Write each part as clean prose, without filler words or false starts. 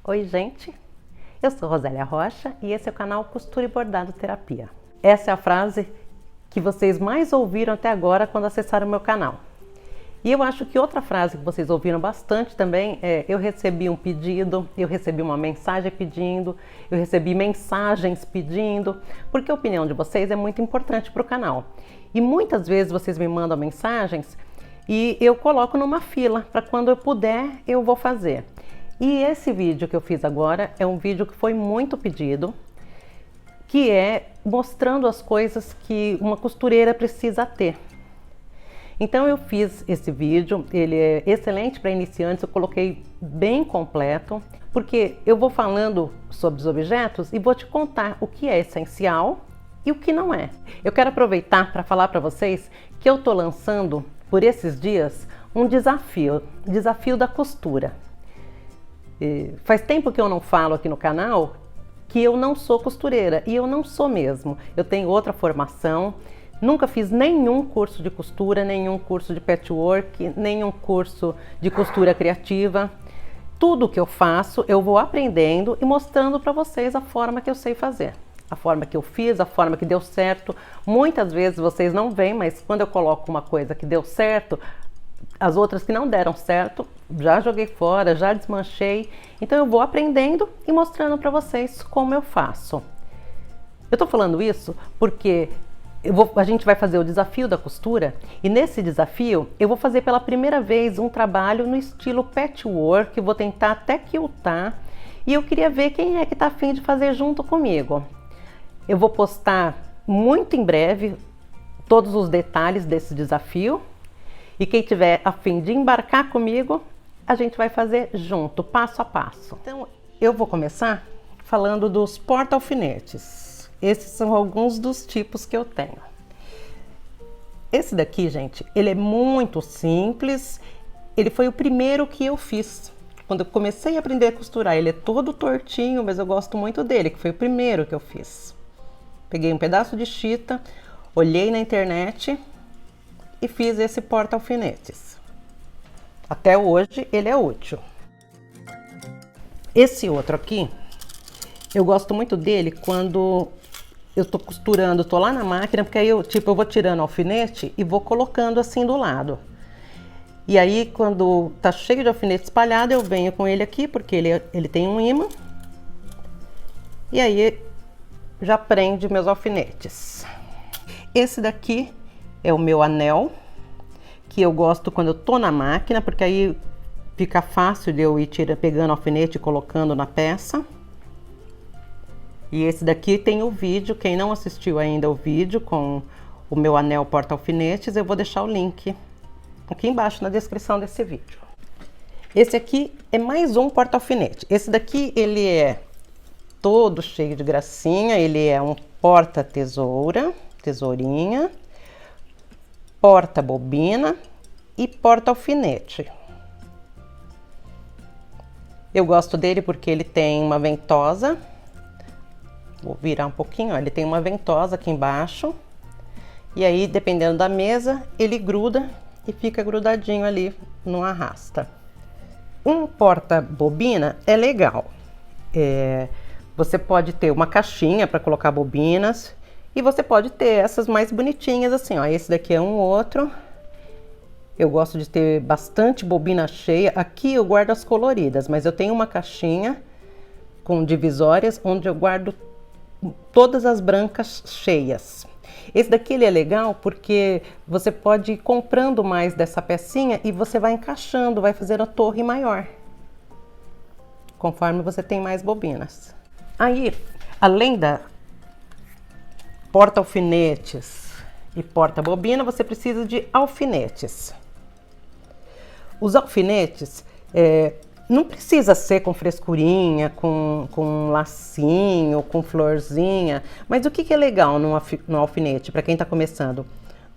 Oi gente, eu sou Rosélia Rocha e esse é o canal Costura e Bordado Terapia. Essa é a frase que vocês mais ouviram até agora quando acessaram o meu canal. E eu acho que outra frase que vocês ouviram bastante também é: eu recebi um pedido, eu recebi uma mensagem pedindo, eu recebi mensagens pedindo, porque a opinião de vocês é muito importante para o canal. E muitas vezes vocês me mandam mensagens e eu coloco numa fila para quando eu puder eu vou fazer. E esse vídeo que eu fiz agora é um vídeo que foi muito pedido, que é mostrando as coisas que uma costureira precisa ter. Então eu fiz esse vídeo, ele é excelente para iniciantes, eu coloquei bem completo, porque eu vou falando sobre os objetos e vou te contar o que é essencial e o que não é. Eu quero aproveitar para falar para vocês que eu tô lançando por esses dias um desafio da costura. Faz tempo que eu não falo aqui no canal que eu não sou costureira, e eu não sou mesmo. Eu tenho outra formação, nunca fiz nenhum curso de costura, nenhum curso de patchwork, nenhum curso de costura criativa. Tudo que eu faço eu vou aprendendo e mostrando para vocês a forma que eu sei fazer. A forma que eu fiz, a forma que deu certo. Muitas vezes vocês não veem, mas quando eu coloco uma coisa que deu certo, as outras que não deram certo, já joguei fora, já desmanchei. Então eu vou aprendendo e mostrando para vocês como eu faço. Eu tô falando isso porque a gente vai fazer o desafio da costura, e nesse desafio eu vou fazer pela primeira vez um trabalho no estilo patchwork, eu vou tentar até quiltar, e eu queria ver quem é que tá afim de fazer junto comigo. Eu vou postar muito em breve todos os detalhes desse desafio. E quem tiver a fim de embarcar comigo, a gente vai fazer junto, passo a passo. Então, eu vou começar falando dos porta-alfinetes. Esses são alguns dos tipos que eu tenho. Esse daqui, gente, ele é muito simples. Ele foi o primeiro que eu fiz. Quando eu comecei a aprender a costurar, ele é todo tortinho, mas eu gosto muito dele, que foi o primeiro que eu fiz. Peguei um pedaço de chita, olhei na internet e fiz esse porta-alfinetes. Até hoje ele é útil. Esse outro aqui, eu gosto muito dele quando eu tô costurando, tô lá na máquina, porque aí eu vou tirando o alfinete e vou colocando assim do lado. E aí quando tá cheio de alfinete espalhado, eu venho com ele aqui, porque ele tem um ímã. E aí já prende meus alfinetes. Esse daqui é o meu anel, que eu gosto quando eu tô na máquina, porque aí fica fácil de eu ir pegando alfinete e colocando na peça. E esse daqui tem o vídeo, quem não assistiu ainda o vídeo com o meu anel porta-alfinetes, eu vou deixar o link aqui embaixo na descrição desse vídeo. Esse aqui é mais um porta-alfinete. Esse daqui ele é todo cheio de gracinha, ele é um porta-tesoura, tesourinha, porta-bobina e porta-alfinete. Eu gosto dele porque ele tem uma ventosa. Vou virar um pouquinho, ó. Ele tem uma ventosa aqui embaixo. E aí, dependendo da mesa, ele gruda e fica grudadinho ali, não arrasta. Um porta-bobina é legal. Você pode ter uma caixinha para colocar bobinas. E você pode ter essas mais bonitinhas assim, ó. Esse daqui é um outro. Eu gosto de ter bastante bobina cheia. Aqui eu guardo as coloridas, mas eu tenho uma caixinha com divisórias onde eu guardo todas as brancas cheias. Esse daqui ele é legal porque você pode ir comprando mais dessa pecinha e você vai encaixando, vai fazer a torre maior, conforme você tem mais bobinas. Aí, além da porta-alfinetes e porta-bobina, você precisa de alfinetes. Os alfinetes não precisa ser com frescurinha, com lacinho, com florzinha, mas o que é legal no alfinete, para quem está começando?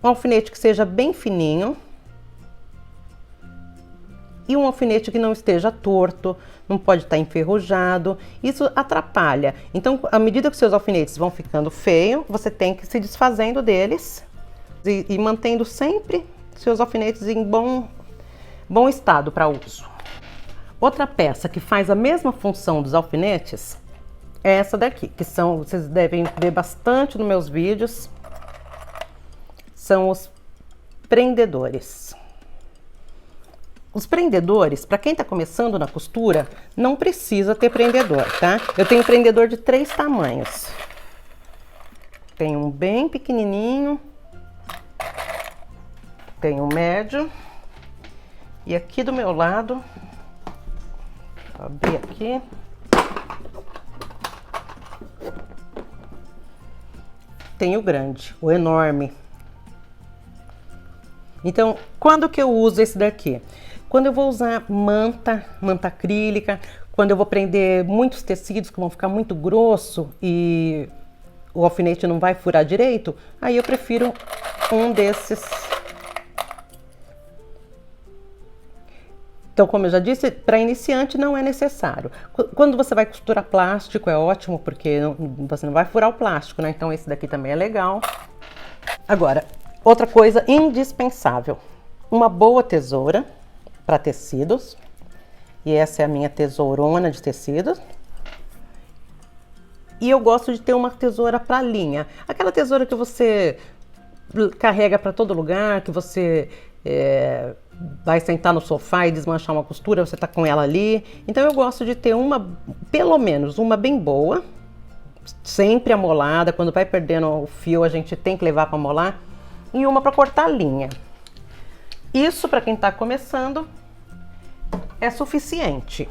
Um alfinete que seja bem fininho e um alfinete que não esteja torto, não pode estar enferrujado, isso atrapalha. Então, à medida que seus alfinetes vão ficando feios, você tem que ir se desfazendo deles e mantendo sempre seus alfinetes em bom estado para uso. Outra peça que faz a mesma função dos alfinetes é essa daqui, que são, vocês devem ver bastante nos meus vídeos, são os prendedores. Os prendedores, para quem está começando na costura, não precisa ter prendedor, tá? Eu tenho prendedor de 3 tamanhos. Tem um bem pequenininho, tem um médio, e aqui do meu lado, vou abrir aqui, tem o grande, o enorme. Então, quando que eu uso esse daqui? Quando eu vou usar manta acrílica, quando eu vou prender muitos tecidos que vão ficar muito grosso e o alfinete não vai furar direito, aí eu prefiro um desses. Então, como eu já disse, para iniciante não é necessário. Quando você vai costurar plástico é ótimo, porque você não vai furar o plástico, né? Então esse daqui também é legal. Agora, outra coisa indispensável, uma boa tesoura para tecidos. E essa é a minha tesourona de tecidos. E eu gosto de ter uma tesoura para linha. Aquela tesoura que você carrega para todo lugar, que você vai sentar no sofá e desmanchar uma costura, você tá com ela ali. Então eu gosto de ter uma, pelo menos uma bem boa, sempre amolada. Quando vai perdendo o fio, a gente tem que levar para amolar. E uma para cortar a linha. Isso, para quem está começando, é suficiente.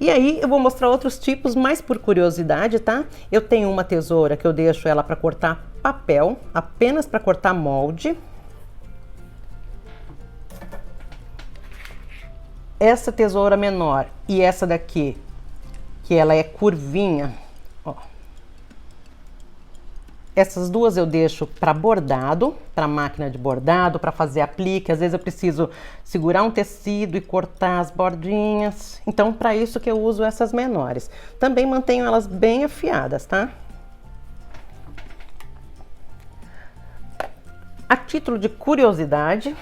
E aí eu vou mostrar outros tipos, mais por curiosidade, tá? Eu tenho uma tesoura que eu deixo ela para cortar papel, apenas para cortar molde. Essa tesoura menor e essa daqui, que ela é curvinha, ó. Essas duas eu deixo para bordado, para máquina de bordado, para fazer aplique. Às vezes eu preciso segurar um tecido e cortar as bordinhas. Então, para isso que eu uso essas menores. Também mantenho elas bem afiadas, tá? A título de curiosidade,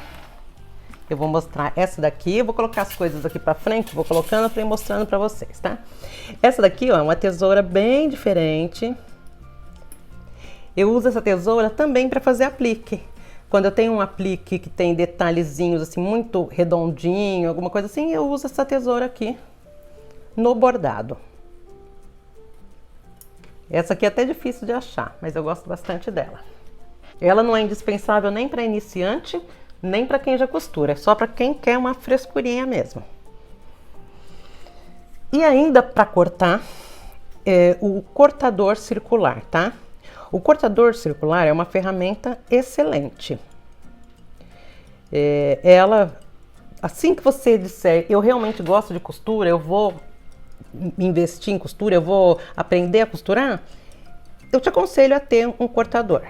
eu vou mostrar essa daqui. Eu vou colocar as coisas aqui para frente, vou colocando para ir mostrando para vocês, tá? Essa daqui, ó, é uma tesoura bem diferente. Eu uso essa tesoura também para fazer aplique. Quando eu tenho um aplique que tem detalhezinhos assim muito redondinho, alguma coisa assim, eu uso essa tesoura aqui no bordado. Essa aqui é até difícil de achar, mas eu gosto bastante dela. Ela não é indispensável nem para iniciante, nem para quem já costura, é só para quem quer uma frescurinha mesmo. E ainda para cortar, o cortador circular, tá? O cortador circular é uma ferramenta excelente. Ela, assim que você disser, eu realmente gosto de costura, eu vou investir em costura, eu vou aprender a costurar, eu te aconselho a ter um cortador.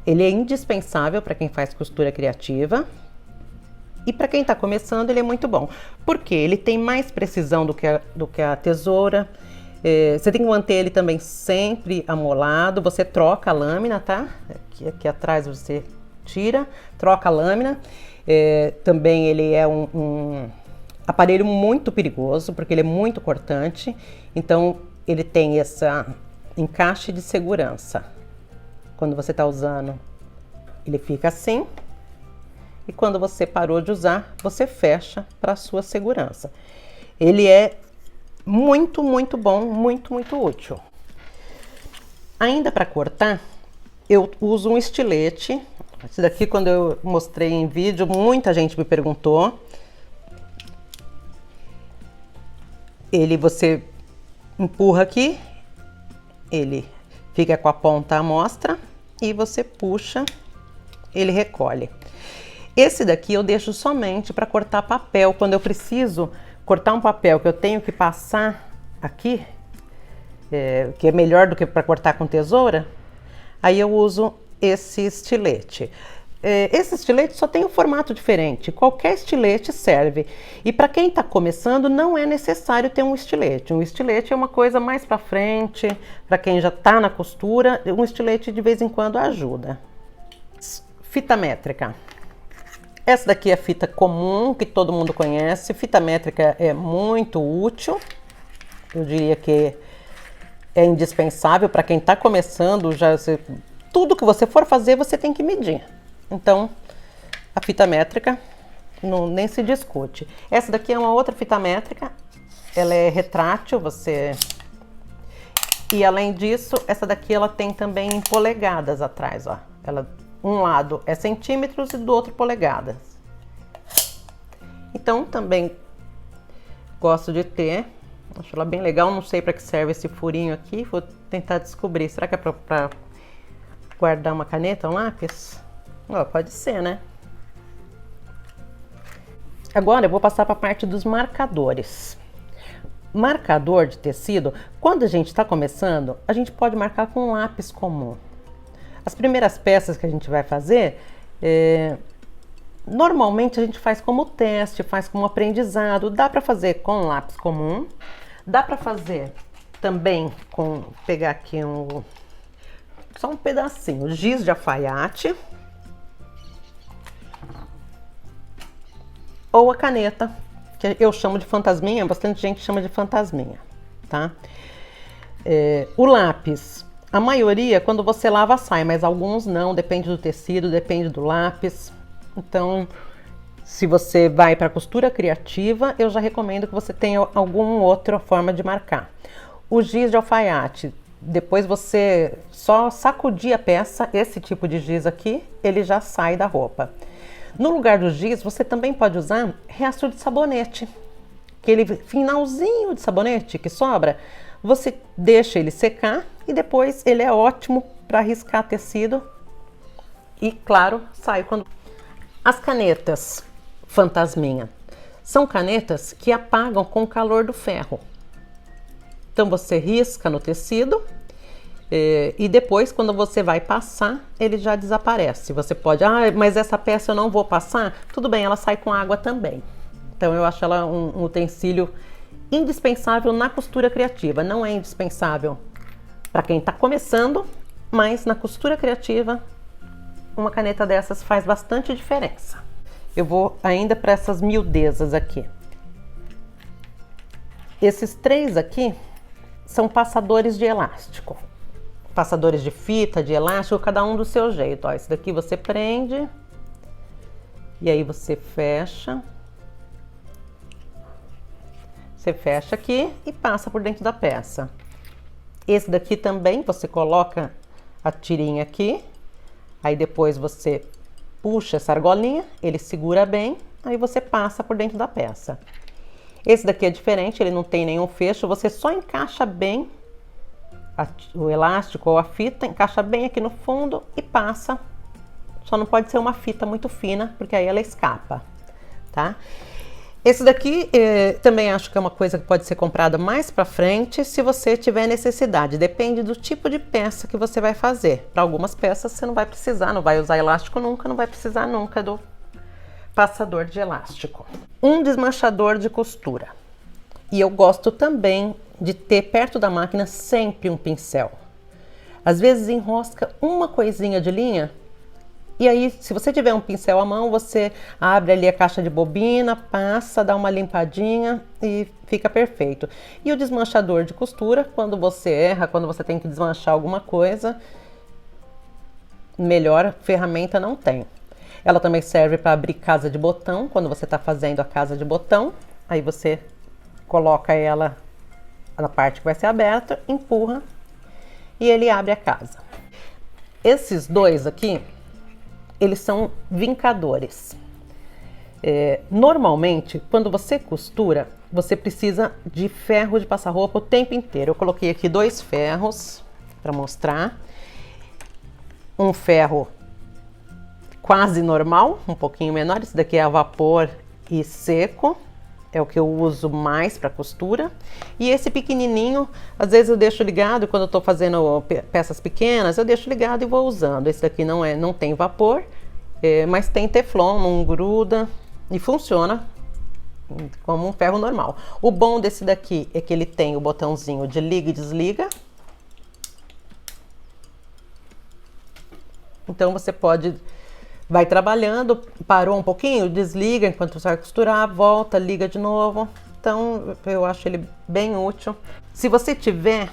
Ele é indispensável para quem faz costura criativa e para quem está começando ele é muito bom, porque ele tem mais precisão do que a tesoura. Você tem que manter ele também sempre amolado. Você troca a lâmina, tá? Aqui atrás você tira, troca a lâmina. Também ele é um aparelho muito perigoso, porque ele é muito cortante. Então ele tem essa encaixe de segurança. Quando você está usando, ele fica assim. E quando você parou de usar, você fecha para sua segurança. Ele é muito, muito bom, muito, muito útil. Ainda para cortar, eu uso um estilete. Esse daqui, quando eu mostrei em vídeo, muita gente me perguntou. Você empurra aqui, ele fica com a ponta à mostra e você puxa, ele recolhe. Esse daqui eu deixo somente para cortar papel, quando eu preciso cortar um papel que eu tenho que passar aqui, que é melhor do que para cortar com tesoura, aí eu uso esse estilete. Esse estilete só tem um formato diferente, qualquer estilete serve. E para quem está começando, não é necessário ter um estilete. Um estilete é uma coisa mais para frente, para quem já está na costura, um estilete de vez em quando ajuda. Fita métrica. Essa daqui é a fita comum, que todo mundo conhece. Fita métrica é muito útil. Eu diria que é indispensável para quem está começando. Tudo que você for fazer, você tem que medir. Então, a fita métrica nem se discute. Essa daqui é uma outra fita métrica. Ela é retrátil, E além disso, essa daqui ela tem também em polegadas atrás, ó. Um lado é centímetros e do outro polegadas. Então, também gosto de ter. Acho ela bem legal. Não sei para que serve esse furinho aqui. Vou tentar descobrir. Será que é para guardar uma caneta, um lápis? Ó, pode ser, né? Agora eu vou passar para a parte dos marcadores. Marcador de tecido, quando a gente está começando, a gente pode marcar com um lápis comum. As primeiras peças que a gente vai fazer, normalmente a gente faz como teste, faz como aprendizado. Dá para fazer com um lápis comum, dá para fazer também com, pegar aqui só um pedacinho, giz de alfaiate. Ou a caneta, que eu chamo de fantasminha, bastante gente chama de fantasminha, tá? O lápis, a maioria quando você lava sai, mas alguns não, depende do tecido, depende do lápis. Então, se você vai para costura criativa, eu já recomendo que você tenha alguma outra forma de marcar. O giz de alfaiate, depois você só sacudir a peça, esse tipo de giz aqui, ele já sai da roupa. No lugar do giz, você também pode usar resto de sabonete. Aquele finalzinho de sabonete que sobra, você deixa ele secar e depois ele é ótimo para riscar tecido. E claro, sai quando... As canetas fantasminha são canetas que apagam com o calor do ferro. Então você risca no tecido e depois, quando você vai passar, ele já desaparece. Você pode, mas essa peça eu não vou passar? Tudo bem, ela sai com água também. Então eu acho ela um utensílio indispensável na costura criativa. Não é indispensável para quem está começando, mas na costura criativa, uma caneta dessas faz bastante diferença. Eu vou ainda para essas miudezas aqui. Esses três aqui são passadores de elástico. Passadores de fita, de elástico, cada um do seu jeito. Ó, esse daqui você prende e aí você fecha. Você fecha aqui e passa por dentro da peça. Esse daqui também você coloca a tirinha aqui, aí depois você puxa essa argolinha, ele segura bem, aí você passa por dentro da peça. Esse daqui é diferente, ele não tem nenhum fecho, você só encaixa bem o elástico ou a fita, encaixa bem aqui no fundo e passa. Só não pode ser uma fita muito fina, porque aí ela escapa, tá? Esse daqui também acho que é uma coisa que pode ser comprada mais para frente, se você tiver necessidade. Depende do tipo de peça que você vai fazer. Para algumas peças você não vai precisar, não vai usar elástico nunca, não vai precisar nunca do passador de elástico. Um desmanchador de costura. E eu gosto também de ter perto da máquina sempre um pincel. Às vezes enrosca uma coisinha de linha, e aí se você tiver um pincel à mão, você abre ali a caixa de bobina, passa, dá uma limpadinha e fica perfeito. E o desmanchador de costura, quando você erra, quando você tem que desmanchar alguma coisa, melhor ferramenta não tem. Ela também serve para abrir casa de botão, quando você está fazendo a casa de botão, aí você coloca ela na parte que vai ser aberta, empurra e ele abre a casa. Esses dois aqui, eles são vincadores. Normalmente, quando você costura, você precisa de ferro de passar roupa o tempo inteiro. Eu coloquei aqui 2 ferros para mostrar. Um ferro quase normal, um pouquinho menor. Esse daqui é a vapor e seco. É o que eu uso mais para costura. E esse pequenininho, às vezes eu deixo ligado, quando eu estou fazendo peças pequenas, eu deixo ligado e vou usando. Esse daqui não tem vapor, mas tem teflon, não gruda e funciona como um ferro normal. O bom desse daqui é que ele tem o botãozinho de liga e desliga. Então você pode vai trabalhando, parou um pouquinho, desliga enquanto você vai costurar, volta, liga de novo. Então eu acho ele bem útil. Se você tiver,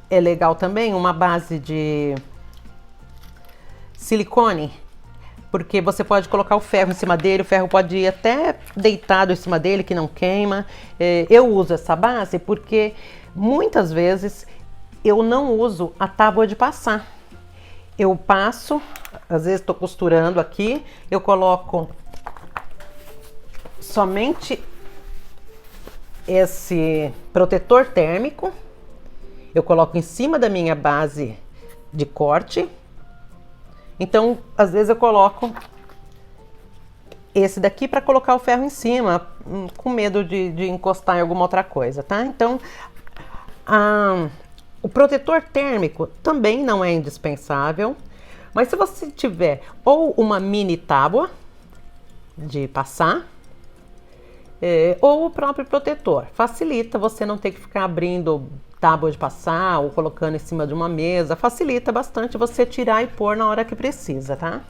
é legal também uma base de silicone, porque você pode colocar o ferro em cima dele, o ferro pode ir até deitado em cima dele, que não queima. Eu uso essa base porque muitas vezes eu não uso a tábua de passar. Eu passo, às vezes estou costurando aqui, eu coloco somente esse protetor térmico, eu coloco em cima da minha base de corte. Então, às vezes eu coloco esse daqui para colocar o ferro em cima, com medo de encostar em alguma outra coisa, tá? Então, o protetor térmico também não é indispensável, mas se você tiver ou uma mini tábua de passar, ou o próprio protetor, facilita você não ter que ficar abrindo tábua de passar ou colocando em cima de uma mesa, facilita bastante você tirar e pôr na hora que precisa, tá?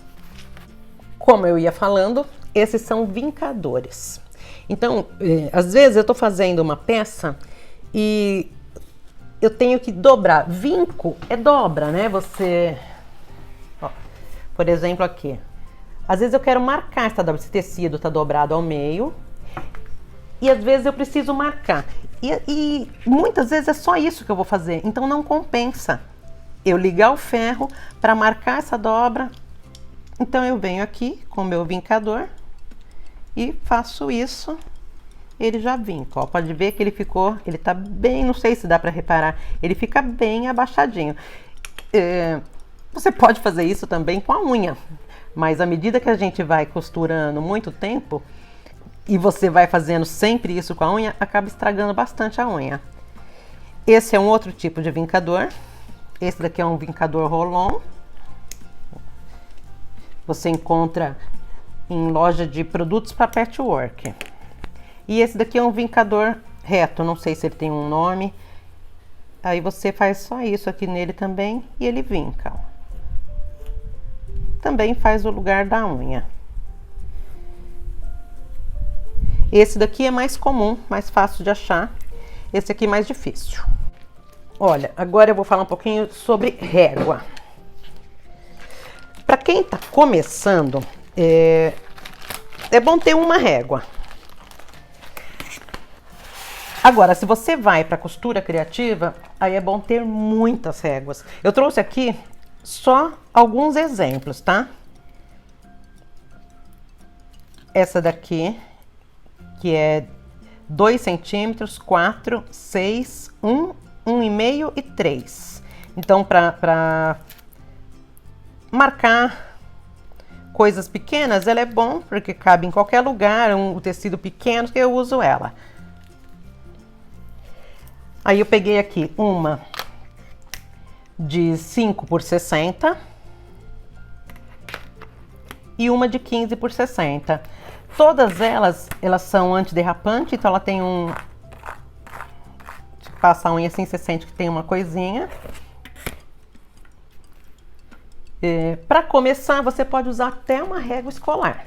Como eu ia falando, esses são vincadores. Então, às vezes eu tô fazendo uma peça e eu tenho que dobrar. Vinco é dobra, né? Você, ó, por exemplo aqui, às vezes eu quero marcar essa dobra, esse tecido tá dobrado ao meio, e às vezes eu preciso marcar. E muitas vezes é só isso que eu vou fazer, então não compensa eu ligar o ferro para marcar essa dobra. Então eu venho aqui com o meu vincador e faço isso, ele já vinca, ó. Pode ver que ele tá bem, não sei se dá para reparar, ele fica bem abaixadinho. Você pode fazer isso também com a unha, mas à medida que a gente vai costurando muito tempo, e você vai fazendo sempre isso com a unha, acaba estragando bastante a unha. Esse é um outro tipo de vincador. Esse daqui é um vincador roll-on. Você encontra em loja de produtos para patchwork. E esse daqui é um vincador reto, não sei se ele tem um nome. Aí você faz só isso aqui nele também e ele vinca. Também faz o lugar da unha. Esse daqui é mais comum, mais fácil de achar. Esse aqui é mais difícil. Olha, agora eu vou falar um pouquinho sobre régua. Para quem tá começando, é bom ter uma régua. Agora, se você vai para costura criativa, aí é bom ter muitas réguas. Eu trouxe aqui só alguns exemplos, tá? Essa daqui, que é 2 centímetros, 4, 6, 1, 1,5 e 3. Então, para marcar coisas pequenas, ela é bom, porque cabe em qualquer lugar, um tecido pequeno, que eu uso ela. Aí eu peguei aqui uma de 5 por 60 e uma de 15 por 60. Todas elas são antiderrapante, então ela tem um... Passa a unha assim, você sente que tem uma coisinha. Para começar, você pode usar até uma régua escolar.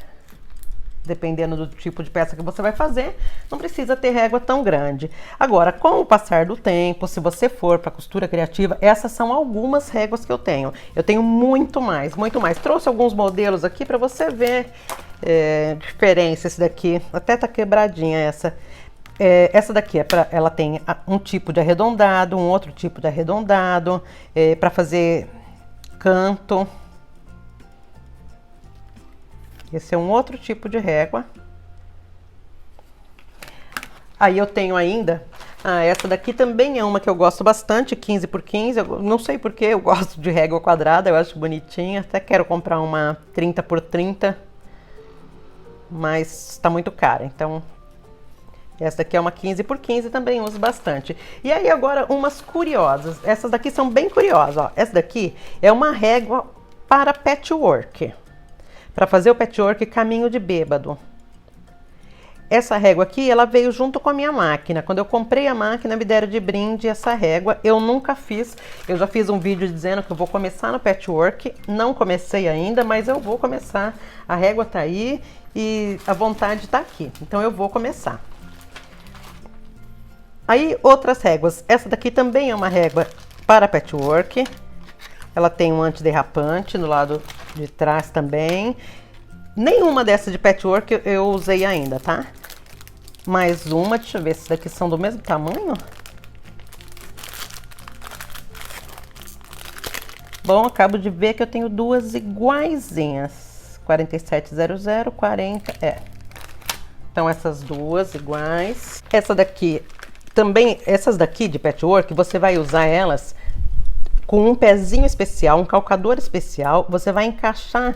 Dependendo do tipo de peça que você vai fazer, não precisa ter régua tão grande. Agora, com o passar do tempo, se você for para costura criativa, essas são algumas réguas que eu tenho. Eu tenho muito mais, muito mais. Trouxe alguns modelos aqui para você ver diferença. Esse daqui até tá quebradinha essa. Essa daqui ela tem um tipo de arredondado, um outro tipo de arredondado, para fazer canto. Esse é um outro tipo de régua. Aí eu tenho ainda, essa daqui também é uma que eu gosto bastante, 15 por 15. Eu não sei porque eu gosto de régua quadrada, eu acho bonitinha. Até quero comprar uma 30 por 30, mas está muito cara. Então, essa daqui é uma 15 por 15, também uso bastante. E aí agora umas curiosas. Essas daqui são bem curiosas, ó. Essa daqui é uma régua para patchwork. Para fazer o patchwork caminho de bêbado. Essa régua aqui, ela veio junto com a minha máquina. Quando eu comprei a máquina, me deram de brinde essa régua. Eu nunca fiz. Eu já fiz um vídeo dizendo que eu vou começar no patchwork. Não comecei ainda, mas eu vou começar. A régua tá aí e a vontade tá aqui. Então eu vou começar. Aí, outras réguas. Essa daqui também é uma régua para patchwork. Ela tem um antiderrapante no lado de trás também. Nenhuma dessas de patchwork eu usei ainda, tá? Mais uma, deixa eu ver se daqui são do mesmo tamanho. Bom, acabo de ver que eu tenho duas iguaizinhas. 4700, 40, Então essas duas iguais. Essa daqui, também, essas daqui de patchwork, você vai usar elas com um pezinho especial, um calcador especial. Você vai encaixar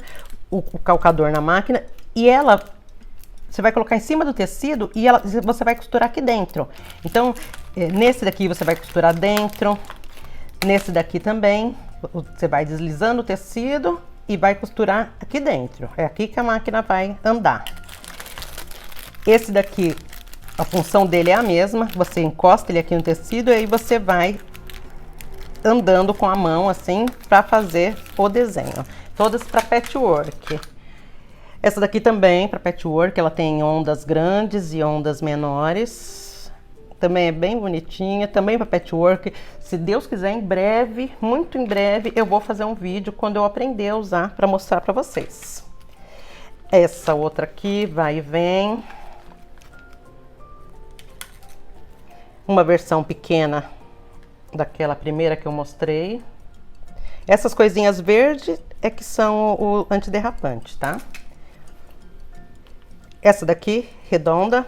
o calcador na máquina e ela... Você vai colocar em cima do tecido e você vai costurar aqui dentro. Então, nesse daqui você vai costurar dentro. Nesse daqui também. Você vai deslizando o tecido e vai costurar aqui dentro. É aqui que a máquina vai andar. Esse daqui, a função dele é a mesma. Você encosta ele aqui no tecido e aí você vai andando com a mão assim para fazer o desenho. Todas para patchwork. Essa daqui também, para patchwork, ela tem ondas grandes e ondas menores. Também é bem bonitinha, também para patchwork. Se Deus quiser, em breve, muito em breve, eu vou fazer um vídeo quando eu aprender a usar para mostrar para vocês. Essa outra aqui, vai e vem. Uma versão pequena daquela primeira que eu mostrei. Essas coisinhas verdes é que são o antiderrapante, tá? Essa daqui, redonda,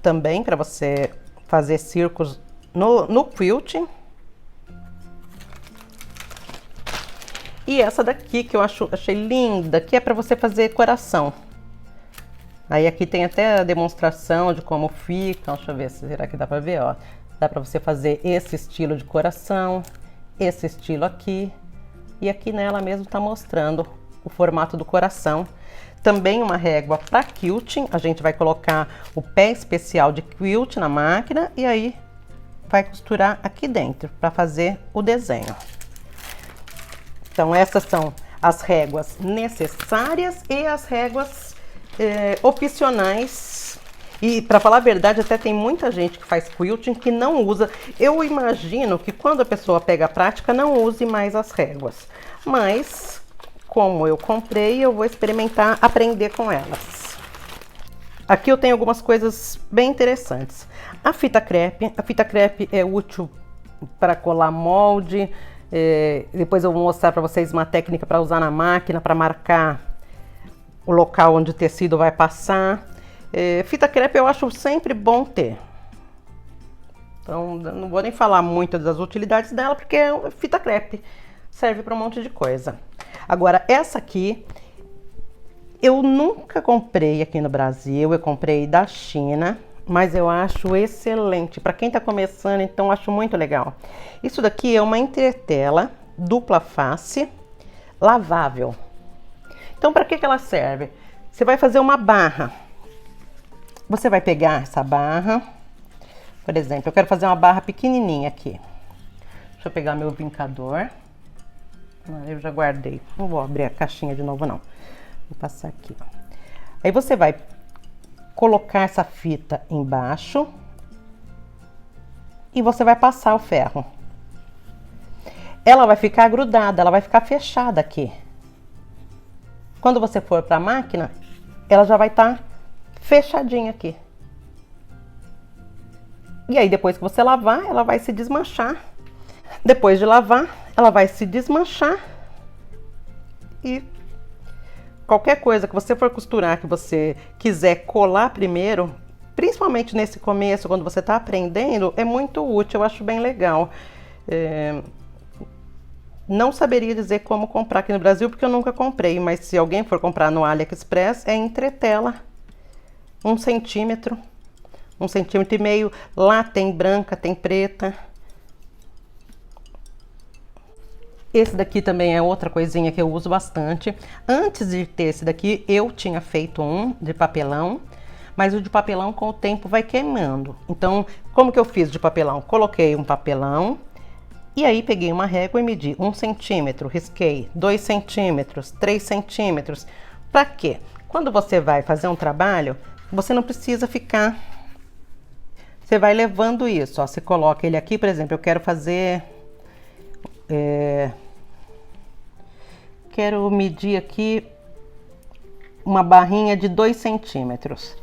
também para você fazer círculos no quilting. E essa daqui que eu achei linda, que é para você fazer coração. Aí aqui tem até a demonstração de como fica. Deixa eu ver, será que dá para ver, ó. Dá para você fazer esse estilo de coração, esse estilo aqui. E aqui nela mesmo tá mostrando o formato do coração. Também uma régua para quilting, a gente vai colocar o pé especial de quilt na máquina e aí vai costurar aqui dentro para fazer o desenho. Então essas são as réguas necessárias e as réguas opcionais. E para falar a verdade, até tem muita gente que faz quilting que não usa. Eu imagino que quando a pessoa pega a prática não use mais as réguas, mas... Como eu comprei, eu vou experimentar aprender com elas. Aqui eu tenho algumas coisas bem interessantes. A fita crepe é útil para colar molde. Depois eu vou mostrar para vocês uma técnica para usar na máquina, para marcar o local onde o tecido vai passar. Fita crepe eu acho sempre bom ter. Então, não vou nem falar muito das utilidades dela, porque é fita crepe. Serve para um monte de coisa. Agora, essa aqui, eu nunca comprei aqui no Brasil, eu comprei da China, mas eu acho excelente. Para quem tá começando, então, acho muito legal. Isso daqui é uma entretela, dupla face, lavável. Então, para que ela serve? Você vai fazer uma barra. Você vai pegar essa barra, por exemplo, eu quero fazer uma barra pequenininha aqui. Deixa eu pegar meu vincador. Eu já guardei, não vou abrir a caixinha de novo não. Vou passar aqui, ó. Aí você vai colocar essa fita embaixo e você vai passar o ferro. Ela vai ficar grudada, ela vai ficar fechada aqui. Quando você for para a máquina, ela já vai estar fechadinha aqui. E aí depois que você lavar, ela vai se desmanchar. Depois de lavar, ela vai se desmanchar e qualquer coisa que você for costurar, que você quiser colar primeiro, principalmente nesse começo, quando você está aprendendo, é muito útil, eu acho bem legal. Não saberia dizer como comprar aqui no Brasil, porque eu nunca comprei, mas se alguém for comprar no AliExpress, é entretela, 1 centímetro, 1,5 centímetros. Lá tem branca, tem preta. Esse daqui também é outra coisinha que eu uso bastante. Antes de ter esse daqui, eu tinha feito um de papelão, mas o de papelão com o tempo vai queimando. Então, como que eu fiz de papelão? Coloquei um papelão e aí peguei uma régua e medi 1 centímetro, risquei 2 centímetros, 3 centímetros. Para quê? Quando você vai fazer um trabalho, você não precisa ficar... Você vai levando isso, ó. Você coloca ele aqui, por exemplo, eu quero fazer... Quero medir aqui uma barrinha de 2 centímetros.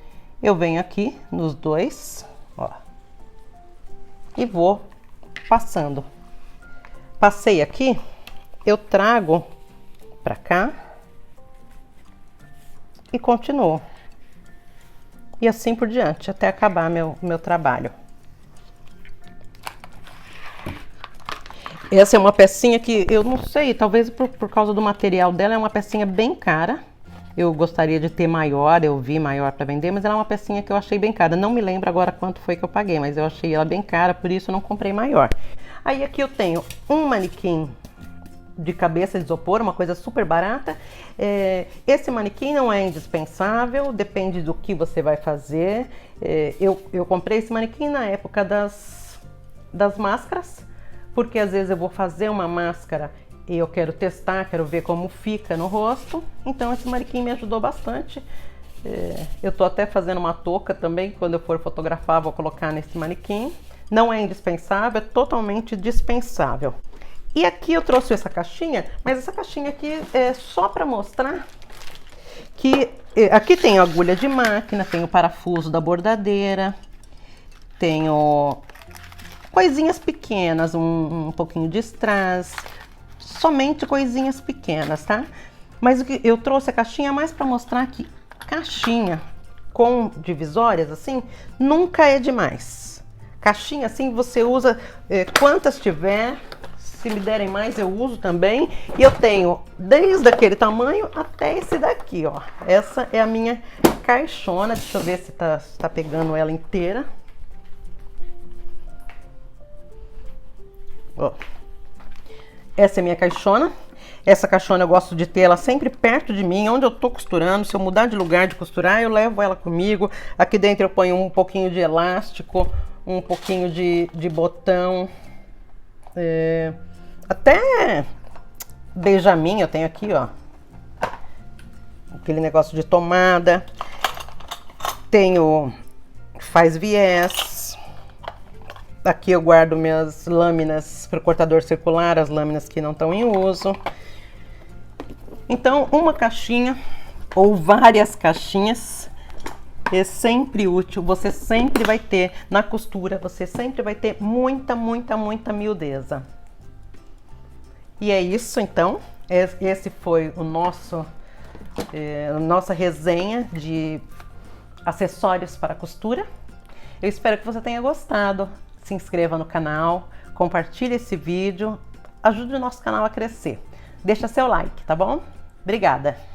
Eu venho aqui nos dois, ó, e vou passando. Passei aqui, eu trago pra cá e continuo. E assim por diante, até acabar meu trabalho. Essa é uma pecinha que eu não sei, talvez por causa do material dela, é uma pecinha bem cara. Eu gostaria de ter maior, eu vi maior para vender, mas ela é uma pecinha que eu achei bem cara. Não me lembro agora quanto foi que eu paguei, mas eu achei ela bem cara, por isso eu não comprei maior. Aí aqui eu tenho um manequim de cabeça de isopor, uma coisa super barata. Esse manequim não é indispensável, depende do que você vai fazer. Eu comprei esse manequim na época das máscaras, porque às vezes eu vou fazer uma máscara e eu quero testar, quero ver como fica no rosto. Então esse manequim me ajudou bastante. Eu tô até fazendo uma touca também, quando eu for fotografar vou colocar nesse manequim. Não é indispensável, é totalmente dispensável. E aqui eu trouxe essa caixinha, mas essa caixinha aqui é só para mostrar que aqui tem agulha de máquina, tem o parafuso da bordadeira, tenho coisinhas pequenas, um pouquinho de strass, somente coisinhas pequenas, tá? Mas eu trouxe a caixinha mais para mostrar que caixinha com divisórias assim nunca é demais. Caixinha assim você usa quantas tiver. Se me derem mais, eu uso também. E eu tenho desde aquele tamanho até esse daqui, ó. Essa é a minha caixona. Deixa eu ver se tá pegando ela inteira. Ó. Essa é a minha caixona. Essa caixona eu gosto de ter ela sempre perto de mim, onde eu tô costurando. Se eu mudar de lugar de costurar, eu levo ela comigo. Aqui dentro eu ponho um pouquinho de elástico, um pouquinho de botão. Até Benjamin eu tenho aqui, ó. Aquele negócio de tomada. Tenho faz viés. Aqui eu guardo minhas lâminas para o cortador circular, as lâminas que não estão em uso. Então, uma caixinha ou várias caixinhas é sempre útil. Você sempre vai ter, na costura, você sempre vai ter muita, muita, muita miudeza. E é isso, então. Esse foi o nossa resenha de acessórios para costura. Eu espero que você tenha gostado. Se inscreva no canal, compartilhe esse vídeo, ajude o nosso canal a crescer. Deixa seu like, tá bom? Obrigada!